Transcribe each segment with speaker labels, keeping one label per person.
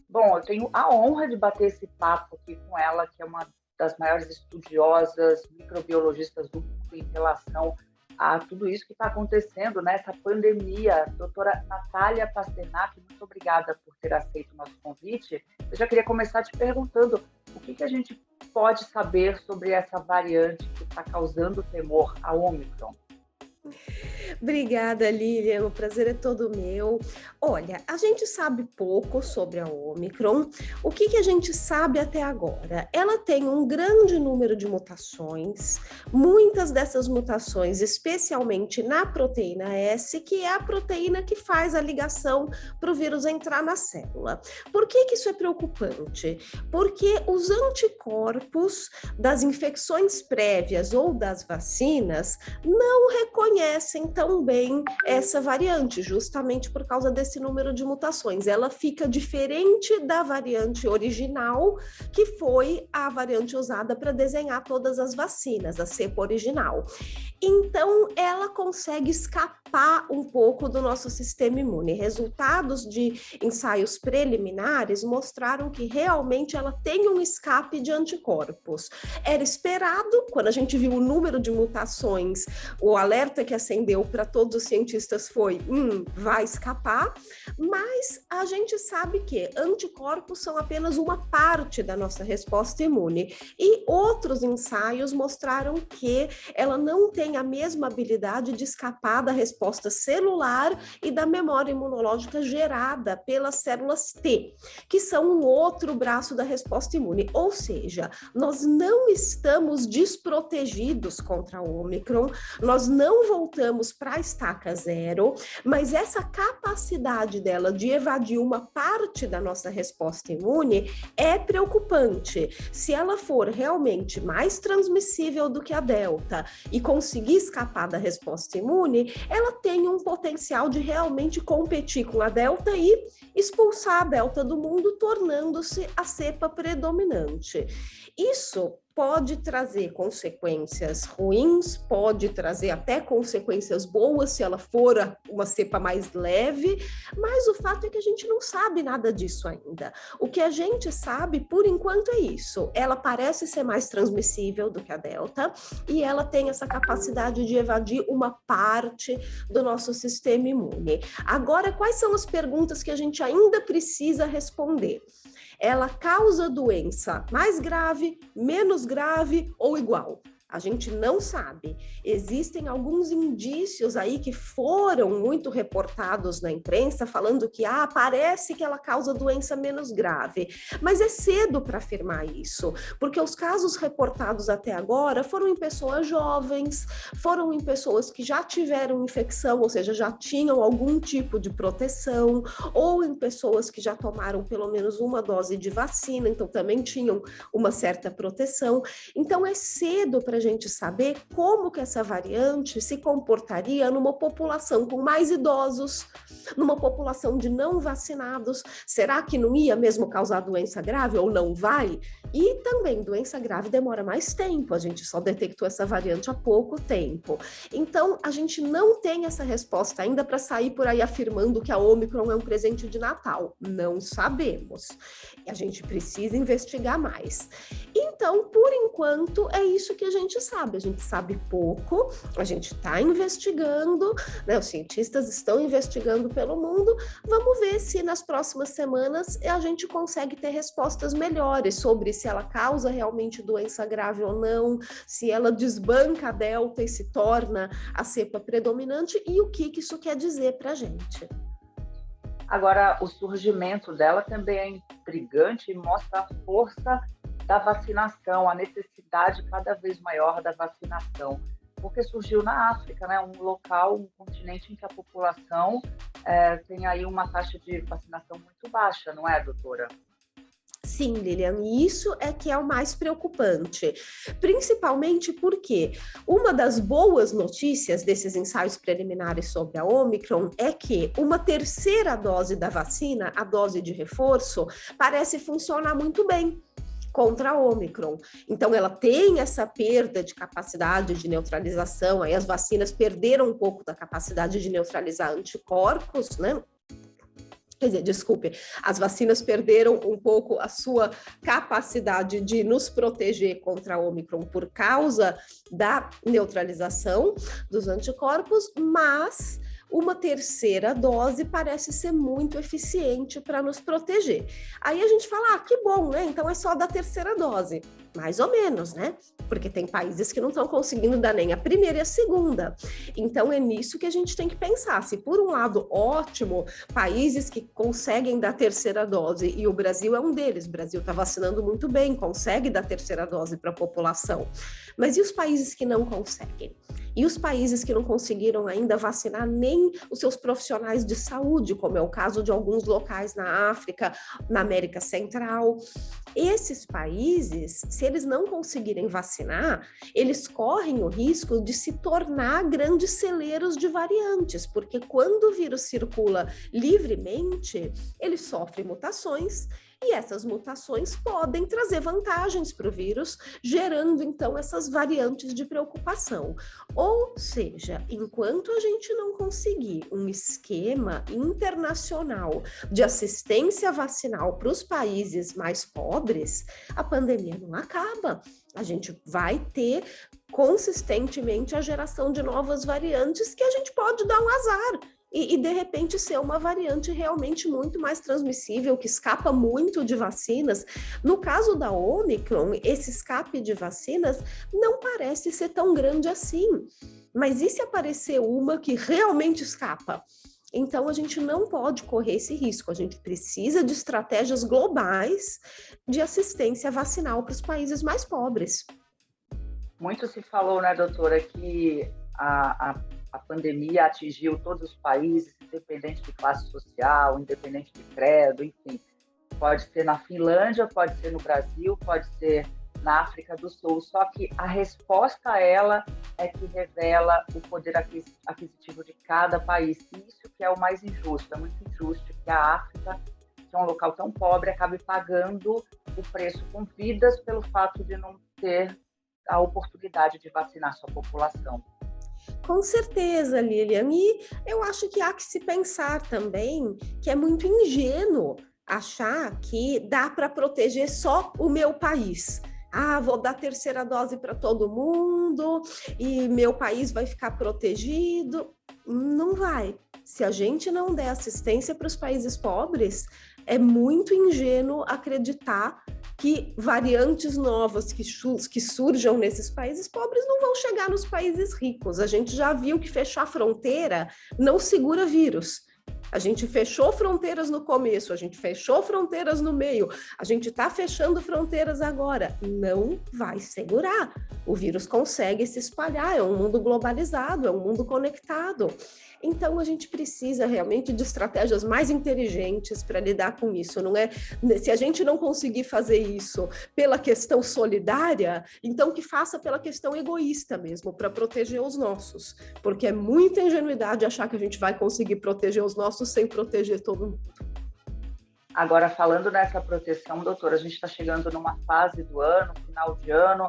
Speaker 1: Bom, eu tenho a honra de bater esse papo aqui com ela, que é uma das maiores estudiosas, microbiologistas do mundo em relação a tudo isso que está acontecendo, né? Essa pandemia. Doutora Natália Pasternak, muito obrigada por ter aceito o nosso convite. Eu já queria começar te perguntando o que a gente pode saber sobre essa variante que está causando temor, a Ômicron.
Speaker 2: Obrigada, Lilian, o prazer é todo meu. Olha, a gente sabe pouco sobre a Ômicron. O que a gente sabe até agora? Ela tem um grande número de mutações, muitas dessas mutações, especialmente na proteína S, que é a proteína que faz a ligação para o vírus entrar na célula. Por que isso é preocupante? Porque os anticorpos das infecções prévias ou das vacinas não reconhecem tão bem essa variante, justamente por causa desse número de mutações. Ela fica diferente da variante original, que foi a variante usada para desenhar todas as vacinas, a cepa original. Então, ela consegue escapar um pouco do nosso sistema imune. Resultados de ensaios preliminares mostraram que realmente ela tem um escape de anticorpos. Era esperado, quando a gente viu o número de mutações, o alerta que acendeu para todos os cientistas foi, vai escapar, mas a gente sabe que anticorpos são apenas uma parte da nossa resposta imune. E outros ensaios mostraram que ela não tem a mesma habilidade de escapar da resposta celular e da memória imunológica gerada pelas células T, que são um outro braço da resposta imune. Ou seja, nós não estamos desprotegidos contra o Ômicron, nós não voltamos para a estaca zero, mas essa capacidade dela de evadir uma parte da nossa resposta imune é preocupante. Se ela for realmente mais transmissível do que a Delta e conseguir escapar da resposta imune, ela tem um potencial de realmente competir com a Delta e expulsar a Delta do mundo, tornando-se a cepa predominante. Isso pode trazer consequências ruins, pode trazer até consequências boas se ela for uma cepa mais leve, mas o fato é que a gente não sabe nada disso ainda. O que a gente sabe, por enquanto, é isso. Ela parece ser mais transmissível do que a Delta e ela tem essa capacidade de evadir uma parte do nosso sistema imune. Agora, quais são as perguntas que a gente ainda precisa responder? Ela causa doença mais grave, menos grave ou igual? A gente não sabe. Existem alguns indícios aí que foram muito reportados na imprensa, falando que parece que ela causa doença menos grave. Mas é cedo para afirmar isso, porque os casos reportados até agora foram em pessoas jovens, foram em pessoas que já tiveram infecção, ou seja, já tinham algum tipo de proteção, ou em pessoas que já tomaram pelo menos uma dose de vacina, então também tinham uma certa proteção. Então é cedo para a gente saber como que essa variante se comportaria numa população com mais idosos, numa população de não vacinados. Será que não ia mesmo causar doença grave ou não vai? E também doença grave demora mais tempo, a gente só detectou essa variante há pouco tempo. Então, a gente não tem essa resposta ainda para sair por aí afirmando que a Ômicron é um presente de Natal. Não sabemos. A gente precisa investigar mais. Então, por enquanto, é isso que a gente sabe. A gente sabe pouco, a gente está investigando, né? Os cientistas estão investigando pelo mundo. Vamos ver se nas próximas semanas a gente consegue ter respostas melhores sobre se ela causa realmente doença grave ou não, se ela desbanca a Delta e se torna a cepa predominante e o que isso quer dizer para a gente.
Speaker 1: Agora, o surgimento dela também é intrigante e mostra a força da vacinação, a necessidade cada vez maior da vacinação, porque surgiu na África, né, um local, um continente em que a população tem aí uma taxa de vacinação muito baixa, não é, doutora?
Speaker 2: Sim, Lilian, isso é que é o mais preocupante, principalmente porque uma das boas notícias desses ensaios preliminares sobre a Ômicron é que uma terceira dose da vacina, a dose de reforço, parece funcionar muito bem contra a Ômicron. Então, ela tem essa perda de capacidade de neutralização, aí as vacinas perderam um pouco da capacidade de neutralizar anticorpos, né? Quer dizer, desculpe, as vacinas perderam um pouco a sua capacidade de nos proteger contra a Omicron por causa da neutralização dos anticorpos, mas uma terceira dose parece ser muito eficiente para nos proteger. Aí a gente fala, que bom, né? Então é só da terceira dose. Mais ou menos, né? Porque tem países que não estão conseguindo dar nem a primeira e a segunda. Então é nisso que a gente tem que pensar. Se por um lado, ótimo, países que conseguem dar terceira dose, e o Brasil é um deles, o Brasil está vacinando muito bem, consegue dar terceira dose para a população. Mas e os países que não conseguem? E os países que não conseguiram ainda vacinar nem os seus profissionais de saúde, como é o caso de alguns locais na África, na América Central. Esses países, se eles não conseguirem vacinar, eles correm o risco de se tornar grandes celeiros de variantes, porque quando o vírus circula livremente, ele sofre mutações, e essas mutações podem trazer vantagens para o vírus, gerando então essas variantes de preocupação. Ou seja, enquanto a gente não conseguir um esquema internacional de assistência vacinal para os países mais pobres, a pandemia não acaba. A gente vai ter consistentemente a geração de novas variantes que a gente pode dar um azar. E, de repente, ser uma variante realmente muito mais transmissível, que escapa muito de vacinas. No caso da Omicron, esse escape de vacinas não parece ser tão grande assim. Mas e se aparecer uma que realmente escapa? Então, a gente não pode correr esse risco. A gente precisa de estratégias globais de assistência vacinal para os países mais pobres.
Speaker 1: Muito se falou, né, doutora, que a pandemia atingiu todos os países, independente de classe social, independente de credo, enfim. Pode ser na Finlândia, pode ser no Brasil, pode ser na África do Sul. Só que a resposta a ela é que revela o poder aquisitivo de cada país. E isso que é o mais injusto. É muito injusto que a África, que é um local tão pobre, acabe pagando o preço com vidas pelo fato de não ter a oportunidade de vacinar sua população.
Speaker 2: Com certeza, Lilian, e eu acho que há que se pensar também que é muito ingênuo achar que dá para proteger só o meu país. Vou dar terceira dose para todo mundo e meu país vai ficar protegido. Não vai. Se a gente não der assistência para os países pobres, é muito ingênuo acreditar que variantes novas que surjam nesses países pobres não vão chegar nos países ricos. A gente já viu que fechar fronteira não segura vírus. A gente fechou fronteiras no começo, a gente fechou fronteiras no meio, a gente está fechando fronteiras agora. Não vai segurar. O vírus consegue se espalhar, é um mundo globalizado, é um mundo conectado. Então, a gente precisa realmente de estratégias mais inteligentes para lidar com isso, não é? Se a gente não conseguir fazer isso pela questão solidária, então que faça pela questão egoísta mesmo, para proteger os nossos, porque é muita ingenuidade achar que a gente vai conseguir proteger os nossos sem proteger todo mundo.
Speaker 1: Agora, falando nessa proteção, doutora, a gente está chegando numa fase do ano, final de ano,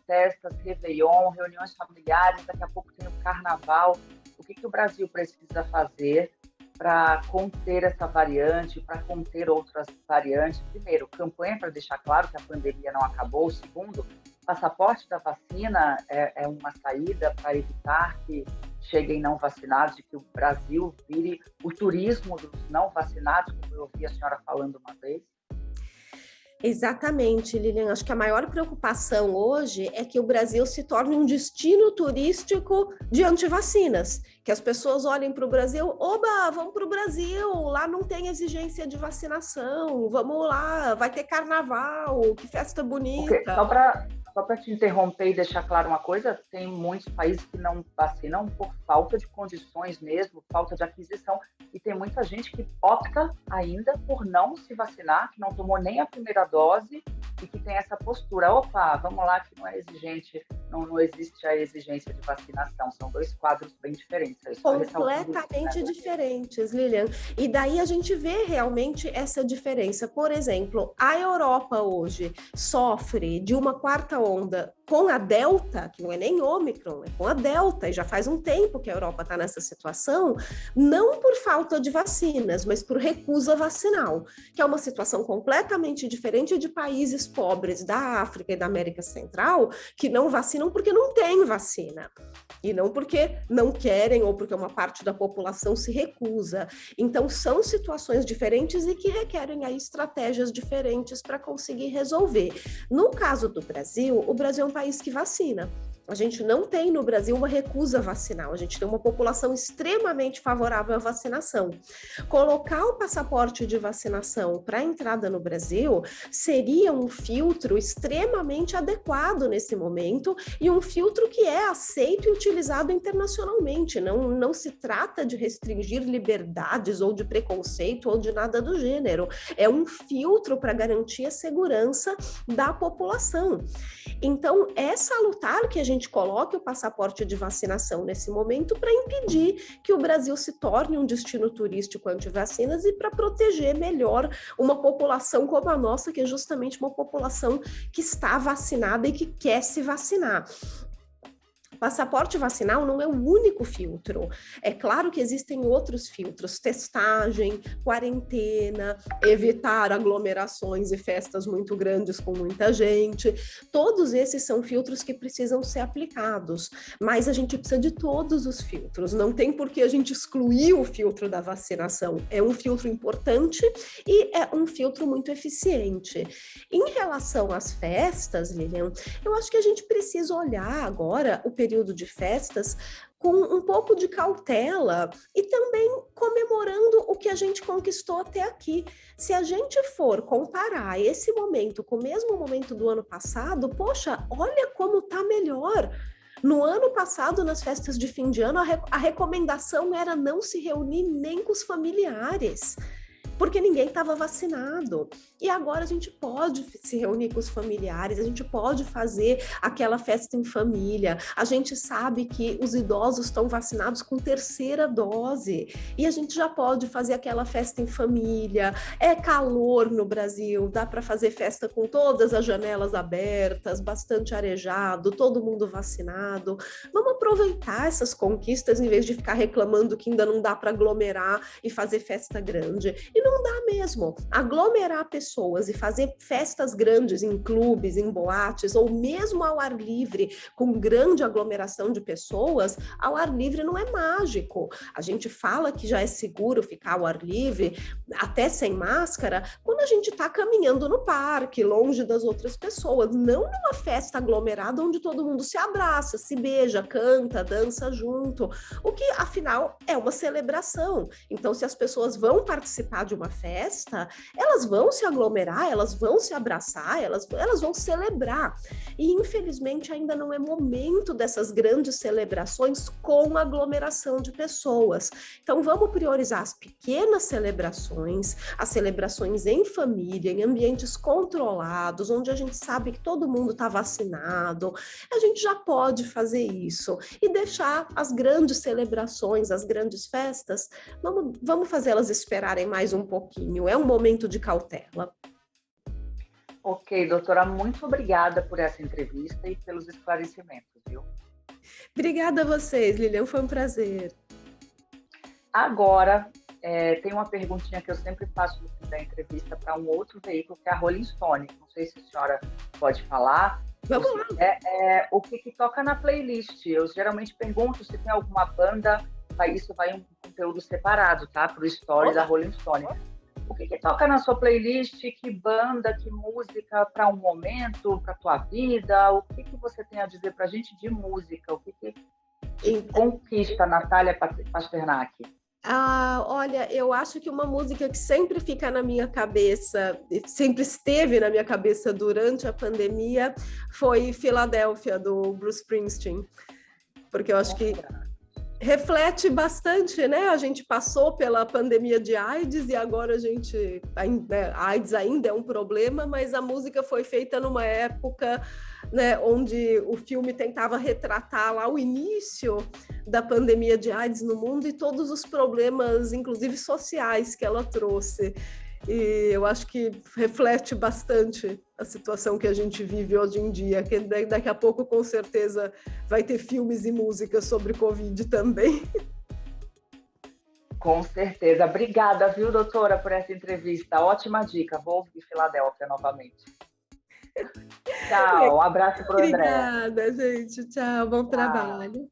Speaker 1: festas, Réveillon, reuniões familiares, daqui a pouco tem o Carnaval. O que o Brasil precisa fazer para conter essa variante, para conter outras variantes? Primeiro, campanha para deixar claro que a pandemia não acabou. Segundo, passaporte da vacina é uma saída para evitar que cheguem não vacinados e que o Brasil vire o turismo dos não vacinados, como eu ouvi a senhora falando uma vez.
Speaker 2: Exatamente, Lilian. Acho que a maior preocupação hoje é que o Brasil se torne um destino turístico de antivacinas. Que as pessoas olhem para o Brasil, oba, vamos para o Brasil, lá não tem exigência de vacinação, vamos lá, vai ter carnaval, que festa bonita.
Speaker 1: Okay. Só para te interromper e deixar claro uma coisa, tem muitos países que não vacinam por falta de condições mesmo, falta de aquisição, e tem muita gente que opta ainda por não se vacinar, que não tomou nem a primeira dose e que tem essa postura, opa, vamos lá, que não é exigente, não existe a exigência de vacinação, são dois quadros bem diferentes.
Speaker 2: Completamente diferentes, Lilian. E daí a gente vê realmente essa diferença. Por exemplo, a Europa hoje sofre de uma quarta onda com a Delta, que não é nem Ômicron, é com a Delta, e já faz um tempo que a Europa está nessa situação, não por falta de vacinas, mas por recusa vacinal, que é uma situação completamente diferente de países pobres da África e da América Central, que não vacinam porque não tem vacina, e não porque não querem ou porque uma parte da população se recusa. Então, são situações diferentes e que requerem aí estratégias diferentes para conseguir resolver. No caso do Brasil, o Brasil é um país que vacina. A gente não tem no Brasil uma recusa vacinal, a gente tem uma população extremamente favorável à vacinação. Colocar o passaporte de vacinação para a entrada no Brasil seria um filtro extremamente adequado nesse momento e um filtro que é aceito e utilizado internacionalmente. Não se trata de restringir liberdades ou de preconceito ou de nada do gênero. É um filtro para garantir a segurança da população. Então, é salutar que a gente coloque o passaporte de vacinação nesse momento para impedir que o Brasil se torne um destino turístico anti-vacinas e para proteger melhor uma população como a nossa, que é justamente uma população que está vacinada e que quer se vacinar. Passaporte vacinal não é o único filtro. É claro que existem outros filtros, testagem, quarentena, evitar aglomerações e festas muito grandes com muita gente. Todos esses são filtros que precisam ser aplicados, mas a gente precisa de todos os filtros. Não tem por que a gente excluir o filtro da vacinação. É um filtro importante e é um filtro muito eficiente. Em relação às festas, Lilian, eu acho que a gente precisa olhar agora o período de festas com um pouco de cautela e também comemorando o que a gente conquistou até aqui. Se a gente for comparar esse momento com o mesmo momento do ano passado, poxa, olha como tá melhor. No ano passado, nas festas de fim de ano, a recomendação era não se reunir nem com os familiares, porque ninguém estava vacinado. E agora a gente pode se reunir com os familiares, a gente pode fazer aquela festa em família. A gente sabe que os idosos estão vacinados com terceira dose e a gente já pode fazer aquela festa em família. É calor no Brasil, dá para fazer festa com todas as janelas abertas, bastante arejado, todo mundo vacinado. Vamos aproveitar essas conquistas em vez de ficar reclamando que ainda não dá para aglomerar e fazer festa grande. E não dá mesmo. Aglomerar pessoas e fazer festas grandes em clubes, em boates, ou mesmo ao ar livre, com grande aglomeração de pessoas, ao ar livre não é mágico. A gente fala que já é seguro ficar ao ar livre, até sem máscara, quando a gente está caminhando no parque, longe das outras pessoas, não numa festa aglomerada onde todo mundo se abraça, se beija, canta, dança junto, o que, afinal, é uma celebração. Então, se as pessoas vão participar de uma festa, elas vão se aglomerar, elas vão se abraçar, elas vão celebrar. E, infelizmente, ainda não é momento dessas grandes celebrações com aglomeração de pessoas. Então, vamos priorizar as pequenas celebrações, as celebrações em família, em ambientes controlados, onde a gente sabe que todo mundo está vacinado. A gente já pode fazer isso e deixar as grandes celebrações, as grandes festas, vamos fazê-las esperarem mais um pouquinho. É um momento de cautela.
Speaker 1: Ok, doutora, muito obrigada por essa entrevista e pelos esclarecimentos, viu?
Speaker 2: Obrigada a vocês, Lilian, foi um prazer.
Speaker 1: Agora, tem uma perguntinha que eu sempre faço no fim da entrevista para um outro veículo, que é a Rolling Stone. Não sei se a senhora pode falar.
Speaker 2: Vamos lá.
Speaker 1: O que toca na playlist. Eu geralmente pergunto se tem alguma banda, isso vai um conteúdo separado, tá? Para o story da Rolling Stone. O que toca na sua playlist? Que banda, que música para um momento, para a tua vida? O que você tem a dizer para a gente de música? O que conquista Natália Pasternak?
Speaker 2: Olha, eu acho que uma música que sempre fica na minha cabeça, sempre esteve na minha cabeça durante a pandemia, foi Filadélfia, do Bruce Springsteen. Porque eu acho que reflete bastante, né? A gente passou pela pandemia de AIDS e agora a AIDS ainda é um problema, mas a música foi feita numa época, né, onde o filme tentava retratar lá o início da pandemia de AIDS no mundo e todos os problemas, inclusive sociais, que ela trouxe. E eu acho que reflete bastante a situação que a gente vive hoje em dia, que daqui a pouco, com certeza, vai ter filmes e músicas sobre Covid também.
Speaker 1: Com certeza. Obrigada, viu, doutora, por essa entrevista. Ótima dica. Vou ouvir Filadélfia novamente. Tchau. Um abraço para o André.
Speaker 2: Obrigada, gente. Tchau. Bom
Speaker 1: Tchau.
Speaker 2: trabalho.